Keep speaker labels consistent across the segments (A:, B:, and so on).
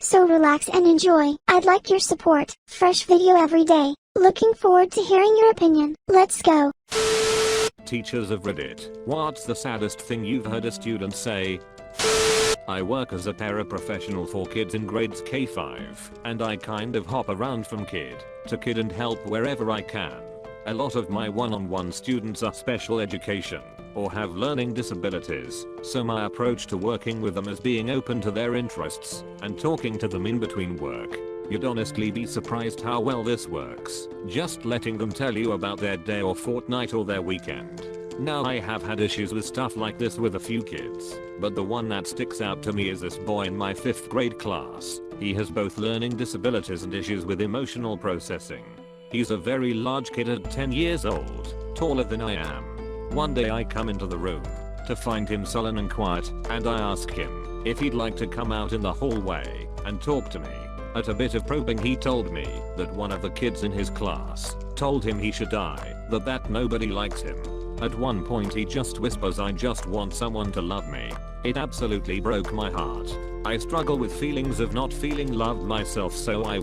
A: So relax and enjoy. I'd like your support. Fresh video every day. Looking forward to hearing your opinion. Let's go.
B: Teachers of Reddit, what's the saddest thing you've heard a student say? I work as a paraprofessional for kids in grades K5, and I kind of hop around from kid to kid and help wherever I can. A lot of my one-on-one students are special education or have learning disabilities, so my approach to working with them is being open to their interests and talking to them in between work. You'd honestly be surprised how well this works, just letting them tell you about their day or fortnight or their weekend. Now I have had issues with stuff like this with a few kids, but the one that sticks out to me is this boy in my 5th grade class. He has both learning disabilities and issues with emotional processing. He's a very large kid at 10 years old, taller than I am. One day I come into the room to find him sullen and quiet, and I ask him if he'd like to come out in the hallway and talk to me. At a bit of probing he told me that one of the kids in his class told him he should die, that nobody likes him. At one point he just whispers, "I just want someone to love me." It absolutely broke my heart. I struggle with feelings of not feeling loved myself, so I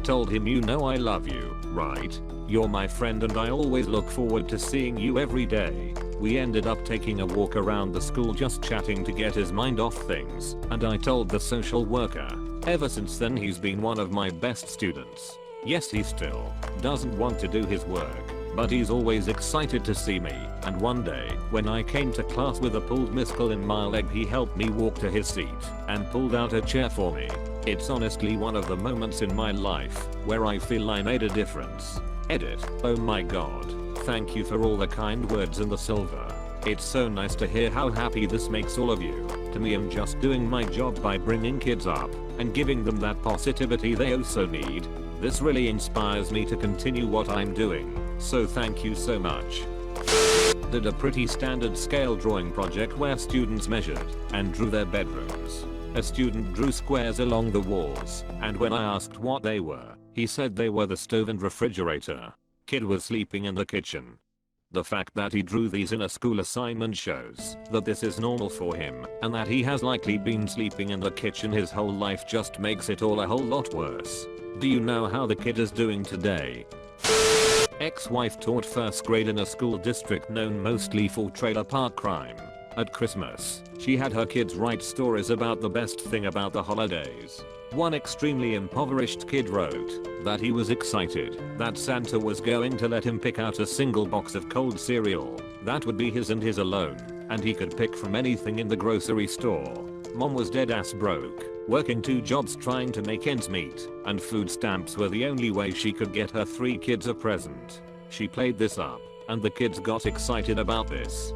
B: told him, "You know I love you, right? You're my friend and I always look forward to seeing you every day." We ended up taking a walk around the school just chatting to get his mind off things, and I told the social worker. Ever since then he's been one of my best students. Yes, he still doesn't want to do his work, but he's always excited to see me, and one day, when I came to class with a pulled muscle in my leg, he helped me walk to his seat and pulled out a chair for me. It's honestly one of the moments in my life where I feel I made a difference. Edit. Oh my god. Thank you for all the kind words and the silver. It's so nice to hear how happy this makes all of you. To me, I'm just doing my job by bringing kids up and giving them that positivity they also need. This really inspires me to continue what I'm doing, so thank you so much. Did a pretty standard scale drawing project where students measured and drew their bedrooms. A student drew squares along the walls, and when I asked what they were, he said they were the stove and refrigerator. Kid was sleeping in the kitchen. The fact that he drew these in a school assignment shows that this is normal for him, and that he has likely been sleeping in the kitchen his whole life just makes it all a whole lot worse. Do you know how the kid is doing today? Ex-wife taught 1st grade in a school district known mostly for trailer park crime. At Christmas, she had her kids write stories about the best thing about the holidays. One extremely impoverished kid wrote that he was excited that Santa was going to let him pick out a single box of cold cereal that would be his and his alone, and he could pick from anything in the grocery store. Mom was dead ass broke, working 2 jobs trying to make ends meet, and food stamps were the only way she could get her 3 kids a present. She played this up, and the kids got excited about this.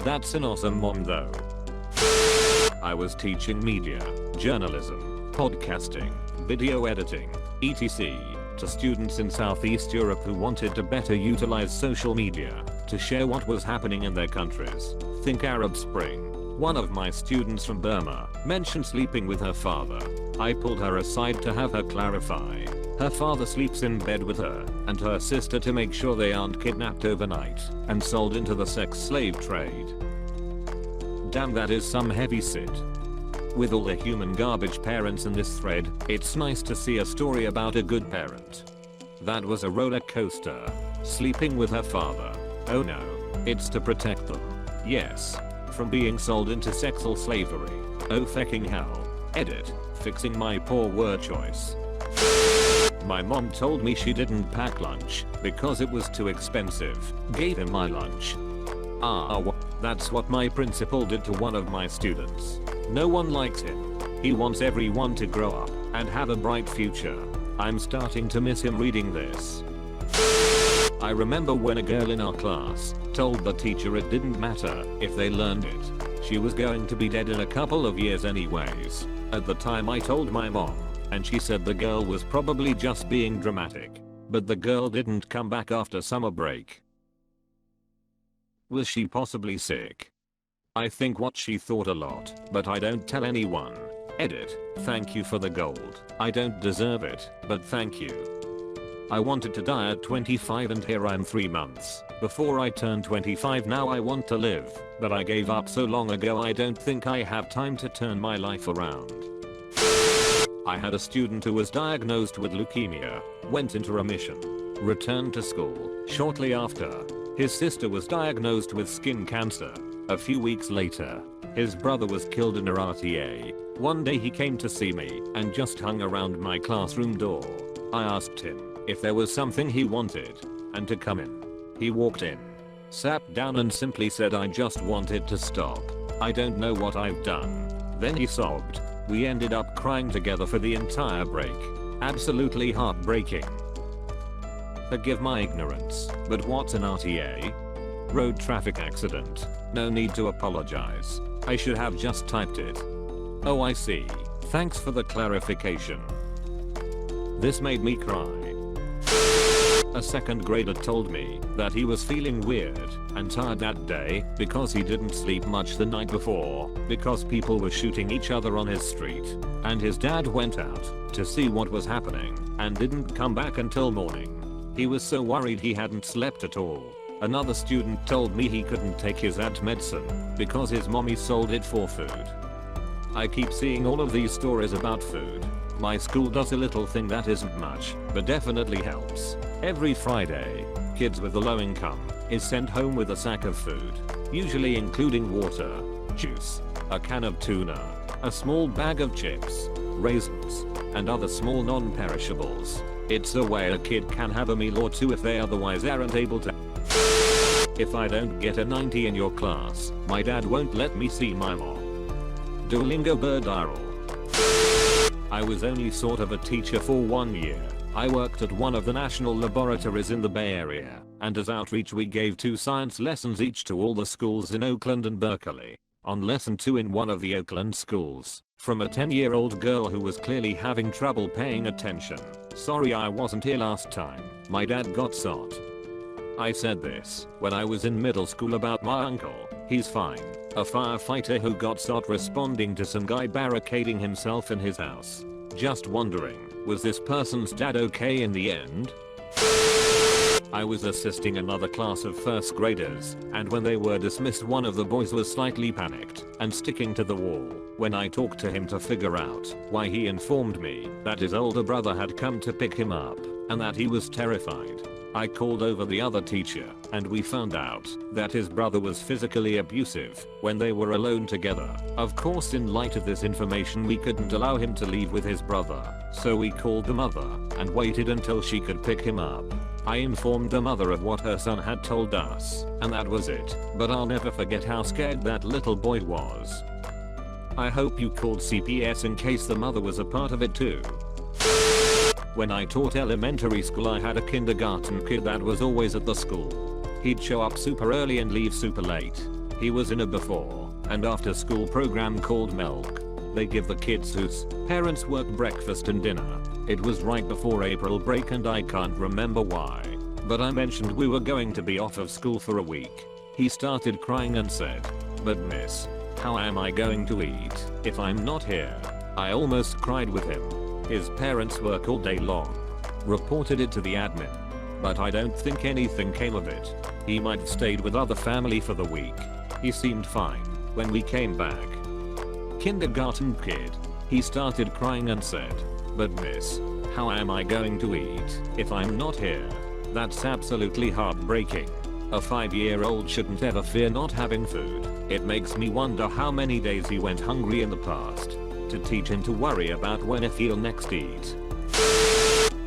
B: That's an awesome mom though. I was teaching media, journalism, podcasting, video editing, etc. to students in Southeast Europe who wanted to better utilize social media to share what was happening in their countries. Think Arab Spring. One of my students from Burma mentioned sleeping with her father. I pulled her aside to have her clarify. Her father sleeps in bed with her and her sister to make sure they aren't kidnapped overnight and sold into the sex slave trade. Damn, that is some heavy shit. With all the human garbage parents in this thread, it's nice to see a story about a good parent. That was a roller coaster. Sleeping with her father. Oh no. It's to protect them. Yes. From being sold into sexual slavery. Oh fecking hell. Edit. Fixing my poor word choice. My mom told me she didn't pack lunch because it was too expensive. Gave him my lunch. That's what my principal did to one of my students. No one likes him. He wants everyone to grow up and have a bright future. I'm starting to miss him reading this. I remember when a girl in our class told the teacher it didn't matter if they learned it. She was going to be dead in a couple of years anyways. At the time I told my mom, and she said the girl was probably just being dramatic. But the girl didn't come back after summer break. Was she possibly sick? I think what she thought a lot, but I don't tell anyone. Edit. Thank you for the gold. I don't deserve it, but thank you. I wanted to die at 25 and here I'm 3 months before I turn 25. Now I want to live, but I gave up so long ago I don't think I have time to turn my life around. I had a student who was diagnosed with leukemia, went into remission, returned to school. Shortly after, his sister was diagnosed with skin cancer. A few weeks later, his brother was killed in a RTA. One day he came to see me and just hung around my classroom door. I asked him if there was something he wanted and to come in. He walked in, sat down and simply said, "I just wanted to stop. I don't know what I've done." Then he sobbed. We ended up crying together for the entire break. Absolutely heartbreaking. Forgive my ignorance, but what's an RTA? Road traffic accident. No need to apologize. I should have just typed it. Oh, I see. Thanks for the clarification. This made me cry. A second grader told me that he was feeling weird and tired that day because he didn't sleep much the night before because people were shooting each other on his street, and his dad went out to see what was happening and didn't come back until morning. He was so worried he hadn't slept at all. Another student told me he couldn't take his aunt's medicine because his mommy sold it for food. I keep seeing all of these stories about food. My school does a little thing that isn't much, but definitely helps. Every Friday, kids with a low income is sent home with a sack of food, usually including water, juice, a can of tuna, a small bag of chips, raisins, and other small non-perishables. It's a way a kid can have a meal or two if they otherwise aren't able to. If I don't get a 90 in your class, my dad won't let me see my mom. Duolingo Birdiral. I was only sort of a teacher for 1 year. I worked at one of the national laboratories in the Bay Area, and as outreach we gave 2 science lessons each to all the schools in Oakland and Berkeley. On lesson 2 in one of the Oakland schools, from a 10-year-old girl who was clearly having trouble paying attention. "Sorry I wasn't here last time, my dad got shot." I said this when I was in middle school about my uncle. He's fine. A firefighter who got shot responding to some guy barricading himself in his house. Just wondering, was this person's dad okay in the end? I was assisting another class of first graders, and when they were dismissed one of the boys was slightly panicked and sticking to the wall. When I talked to him to figure out why, he informed me that his older brother had come to pick him up and that he was terrified. I called over the other teacher and we found out that his brother was physically abusive when they were alone together. Of course, in light of this information, we couldn't allow him to leave with his brother, so we called the mother and waited until she could pick him up. I informed the mother of what her son had told us, and that was it. But I'll never forget how scared that little boy was. I hope you called CPS in case the mother was a part of it too. When I taught elementary school, I had a kindergarten kid that was always at the school. He'd show up super early and leave super late. He was in a before and after school program called Milk. They give the kids whose parents work breakfast and dinner. It was right before April break and I can't remember why, but I mentioned we were going to be off of school for a week. He started crying and said, "But miss, how am I going to eat if I'm not here?" I almost cried with him. His parents work all day long. Reported it to the admin, but I don't think anything came of it. He might have stayed with other family for the week. He seemed fine when we came back. Kindergarten kid. He started crying and said, "But miss, how am I going to eat if I'm not here?" That's absolutely heartbreaking. A 5-year-old shouldn't ever fear not having food. It makes me wonder how many days he went hungry in the past to teach him to worry about when he'll next eat.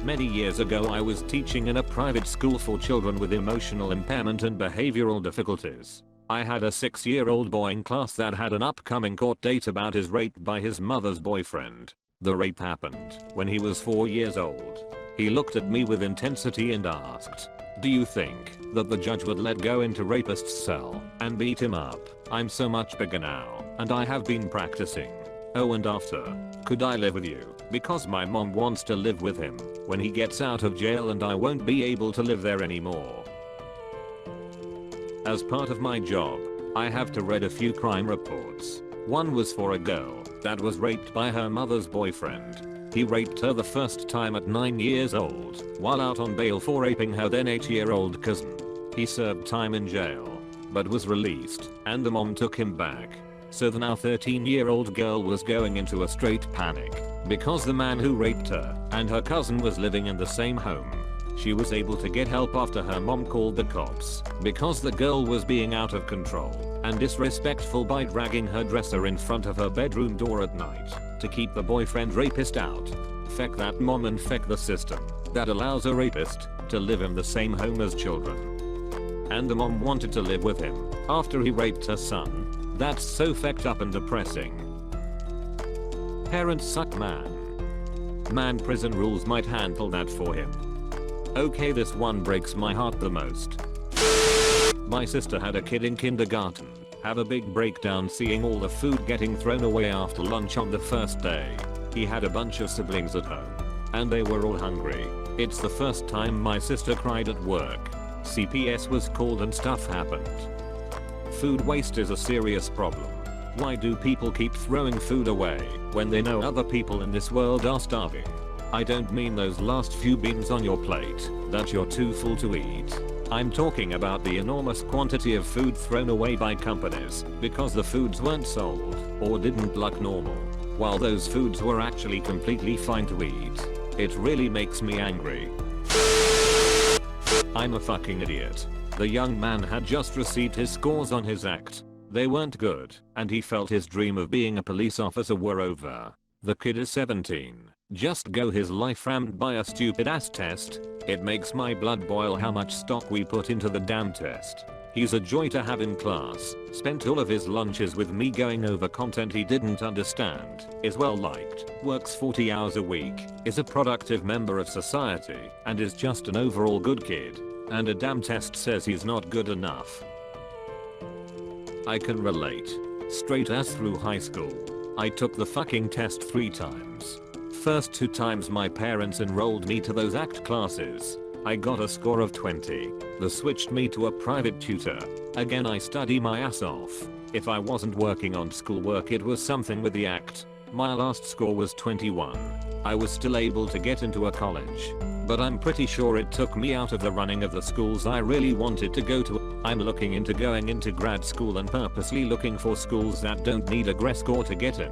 B: Many years ago, I was teaching in a private school for children with emotional impairment and behavioral difficulties. I had a 6-year-old boy in class that had an upcoming court date about his rape by his mother's boyfriend. The rape happened when he was 4 years old. He looked at me with intensity and asked, "Do you think that the judge would let go into rapist's cell and beat him up? I'm so much bigger now, and I have been practicing. Oh, and after, could I live with you? Because my mom wants to live with him when he gets out of jail and I won't be able to live there anymore." As part of my job, I have to read a few crime reports. One was for a girl that was raped by her mother's boyfriend. He raped her the first time at 9 years old while out on bail for raping her then 8-year-old cousin. He served time in jail, but was released, and the mom took him back. So the now 13-year-old girl was going into a straight panic because the man who raped her and her cousin was living in the same home. She was able to get help after her mom called the cops because the girl was being out of control and disrespectful by dragging her dresser in front of her bedroom door at night to keep the boyfriend rapist out. Feck that mom and feck the system that allows a rapist to live in the same home as children. And the mom wanted to live with him after he raped her son. That's so fecked up and depressing. Parents suck, man. Man, prison rules might handle that for him. Okay, this one breaks my heart the most. My sister had a kid in kindergarten have a big breakdown seeing all the food getting thrown away after lunch on the first day. He had a bunch of siblings at home and they were all hungry. It's the first time my sister cried at work. CPS was called and stuff happened. Food waste is a serious problem. Why do people keep throwing food away when they know other people in this world are starving? I don't mean those last few beans on your plate that you're too full to eat. I'm talking about the enormous quantity of food thrown away by companies because the foods weren't sold or didn't look normal, while those foods were actually completely fine to eat. It really makes me angry. I'm a fucking idiot. The young man had just received his scores on his act. They weren't good, and he felt his dream of being a police officer were over. The kid is 17. Just go his life rammed by a stupid ass test. It makes my blood boil how much stock we put into the damn test. He's a joy to have in class, spent all of his lunches with me going over content he didn't understand, is well liked, works 40 hours a week, is a productive member of society, and is just an overall good kid. And a damn test says he's not good enough. I can relate. Straight as through high school. I took the fucking test 3 times. First 2 times my parents enrolled me to those ACT classes. I got a score of 20. They switched me to a private tutor. Again I study my ass off. If I wasn't working on schoolwork it was something with the ACT. My last score was 21. I was still able to get into a college. But I'm pretty sure it took me out of the running of the schools I really wanted to go to. I'm looking into going into grad school and purposely looking for schools that don't need a GRE score to get in.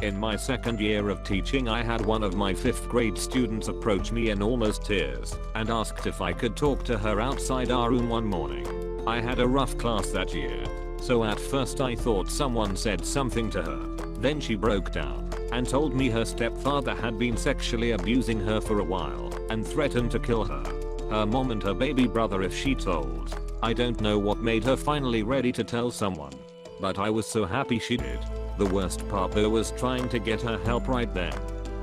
B: In my second year of teaching I had one of my 5th grade students approach me in almost tears and asked if I could talk to her outside our room one morning. I had a rough class that year, so at first I thought someone said something to her. Then she broke down and told me her stepfather had been sexually abusing her for a while and threatened to kill her, her mom and her baby brother if she told. I don't know what made her finally ready to tell someone, but I was so happy she did. The worst part though was trying to get her help right then.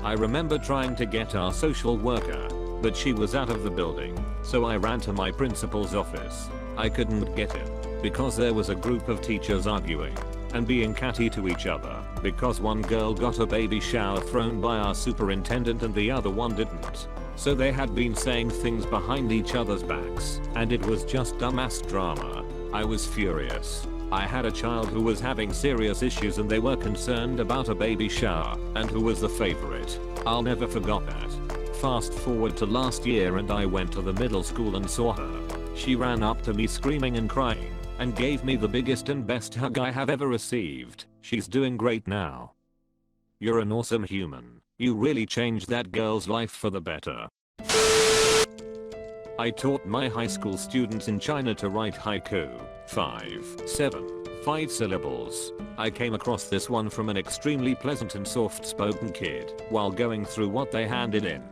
B: I remember trying to get our social worker, but she was out of the building, so I ran to my principal's office. I couldn't get in because there was a group of teachers arguing and being catty to each other because one girl got a baby shower thrown by our superintendent and the other one didn't. So they had been saying things behind each other's backs and it was just dumbass drama. I was furious. I had a child who was having serious issues and they were concerned about a baby shower and who was the favorite. I'll never forget that. Fast forward to last year and I went to the middle school and saw her. She ran up to me screaming and crying and gave me the biggest and best hug I have ever received. She's doing great now. You're an awesome human. You really changed that girl's life for the better. I taught my high school students in China to write haiku. 5 syllables. I came across this one from an extremely pleasant and soft-spoken kid while going through what they handed in.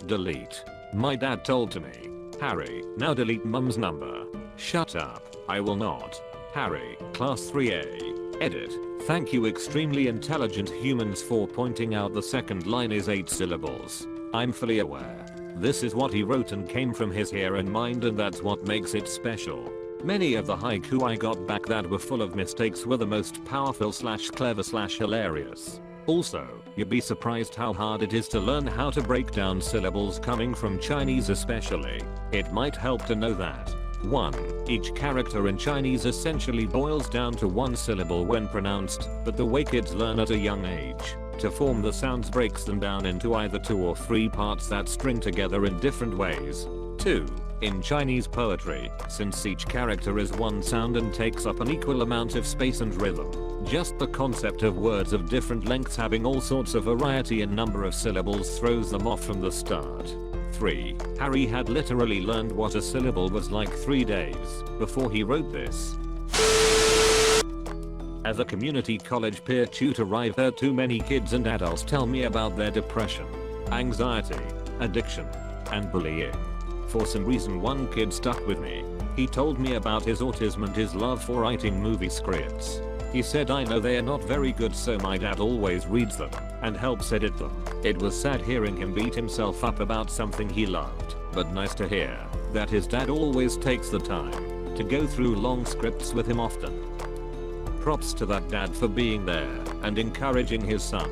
B: Delete. My dad told to me, Harry, now delete mum's number. Shut up. I will not. Harry, class 3A. Edit. Thank you extremely intelligent humans for pointing out the second line is 8 syllables. I'm fully aware. This is what he wrote and came from his hair and mind and that's what makes it special. Many of the haiku I got back that were full of mistakes were the most powerful / clever / hilarious. Also, you'd be surprised how hard it is to learn how to break down syllables coming from Chinese especially. It might help to know that 1. Each character in Chinese essentially boils down to 1 syllable when pronounced, but the way kids learn at a young age to form the sounds breaks them down into either 2 or 3 parts that string together in different ways. 2. In Chinese poetry, since each character is one sound and takes up an equal amount of space and rhythm, just the concept of words of different lengths having all sorts of variety in number of syllables throws them off from the start. 3. Harry had literally learned what a syllable was like 3 days before he wrote this. As a community college peer tutor, I've heard too many kids and adults tell me about their depression, anxiety, addiction, and bullying. For some reason one kid stuck with me. He told me about his autism and his love for writing movie scripts. He said, I know they are not very good, so my dad always reads them and helps edit them. It was sad hearing him beat himself up about something he loved, but nice to hear that his dad always takes the time to go through long scripts with him often. Props to that dad for being there and encouraging his son.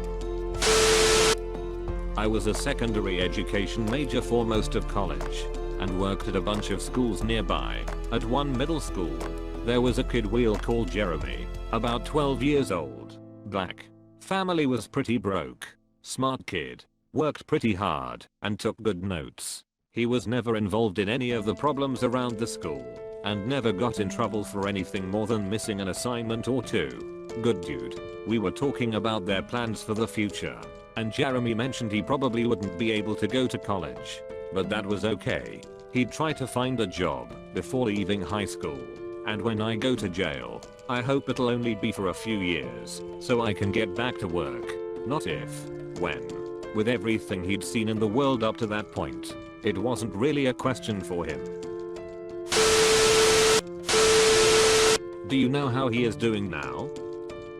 B: I was a secondary education major for most of college and worked at a bunch of schools nearby. At one middle school, there was a kid we'll call Jeremy, about 12 years old, black. Family was pretty broke. Smart kid, worked pretty hard, and took good notes. He was never involved in any of the problems around the school, and never got in trouble for anything more than missing an assignment or two. Good dude. We were talking about their plans for the future, and Jeremy mentioned he probably wouldn't be able to go to college. But that was okay. He'd try to find a job before leaving high school. And when I go to jail, I hope it'll only be for a few years, so I can get back to work. Not if, when. With everything he'd seen in the world up to that point, it wasn't really a question for him. Do you know how he is doing now?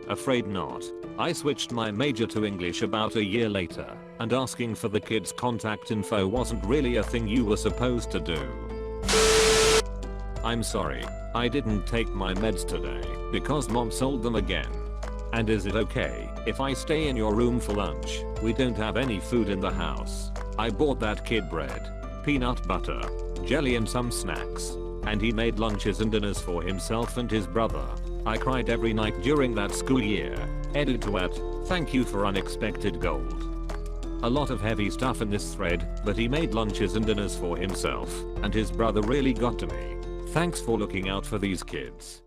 B: Afraid not. I switched my major to English about a year later, and asking for the kid's contact info wasn't really a thing you were supposed to do. I'm sorry, I didn't take my meds today because mom sold them again. And is it okay if I stay in your room for lunch? We don't have any food in the house. I bought that kid bread, peanut butter, jelly and some snacks. And he made lunches and dinners for himself and his brother. I cried every night during that school year. Edit to at, thank you for unexpected gold. A lot of heavy stuff in this thread, but he made lunches and dinners for himself, and his brother really got to me. Thanks for looking out for these kids.